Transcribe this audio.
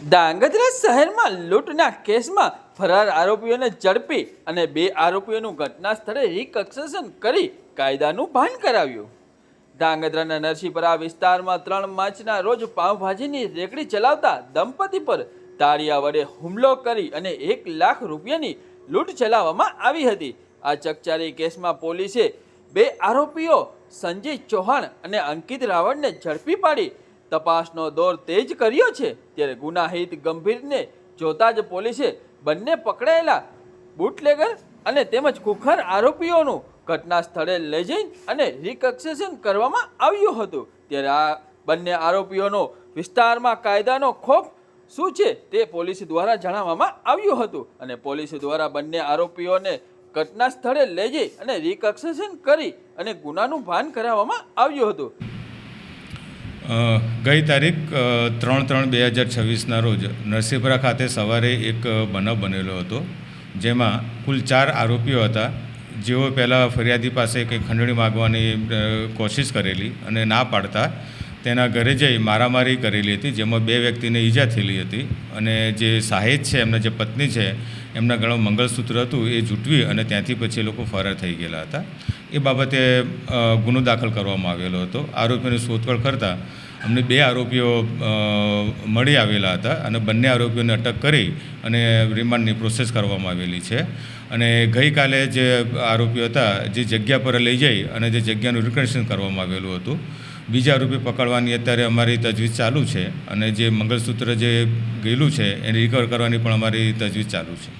ધાંગધ્રા શહેરમાં લૂંટના કેસમાં ફરાર આરોપીઓને ઝડપી અને 2 આરોપીઓનું ઘટના સ્થળે રિકન્સ્ટ્રક્શન કરી કાયદાનું ભાન કરાવ્યું। ધાંગધ્રાના નરસિંહપરા વિસ્તારમાં 3 માર્ચના રોજ પાવભાજીની રેકડી ચલાવતા દંપતી પર તાળિયા વડે હુમલો કરી અને 1 લાખ રૂપિયાની લૂંટ ચલાવવામાં આવી હતી। આ ચકચારી કેસમાં પોલીસે 2 આરોપીઓ સંજય ચૌહાણ અને અંકિત રાવળને ઝડપી પાડી તપાસનો દોર તેજ કર્યો છે। ત્યારે ગુનાહિત ગંભીરને જોતા જ પોલીસે બંને પકડાયેલા બુટલેગર અને તેમજ કુખર આરોપીઓનું ઘટના સ્થળે લઈ જઈ અને રિકન્સ્ટ્રક્શન કરવામાં આવ્યું હતું। ત્યારે આ બંને આરોપીઓનો વિસ્તારમાં કાયદાનો ખોફ શું છે તે પોલીસ દ્વારા જણાવવામાં આવ્યું હતું અને પોલીસ દ્વારા બંને આરોપીઓને ઘટના સ્થળે લઈ જઈ અને રિકન્સ્ટ્રક્શન કરી અને ગુનાનું ભાન કરાવવામાં આવ્યું હતું। ગઈ તારીખ 3/3/2026ના રોજ નરસિંહપરા ખાતે સવારે એક બનાવ બનેલો હતો, જેમાં કુલ 4 આરોપીઓ હતા, જેઓ પહેલાં ફરિયાદી પાસે કંઈ ખંડણી માગવાની કોશિશ કરેલી અને ના પાડતા તેના ઘરે જઈ મારામારી કરેલી હતી, જેમાં 2 વ્યક્તિને ઈજા થયેલી હતી અને જે સાહેદ છે, એમના જે પત્ની છે, એમના ગળામાં મંગળસૂત્ર હતું એ જૂટવી અને ત્યાંથી પછી એ લોકો ફરાર થઈ ગયેલા હતા। એ બાબતે ગુનો દાખલ કરવામાં આવેલો હતો। આરોપીઓની શોધખોળ કરતાં અમને 2 આરોપીઓ મળી આવેલા હતા અને બંને આરોપીઓને અટક કરી અને રિમાન્ડની પ્રોસેસ કરવામાં આવેલી છે। અને ગઈકાલે જે આરોપીઓ હતા, જે જગ્યા પર લઈ જઈ અને જે જગ્યાનું રિકન્સ્ટ્રક્શન કરવામાં આવેલું હતું, બીજા આરોપી પકડવાની અત્યારે અમારી તજવીજ ચાલુ છે અને જે મંગળસૂત્ર જે ગયેલું છે એને રિકવર કરવાની પણ અમારી તજવીજ ચાલુ છે।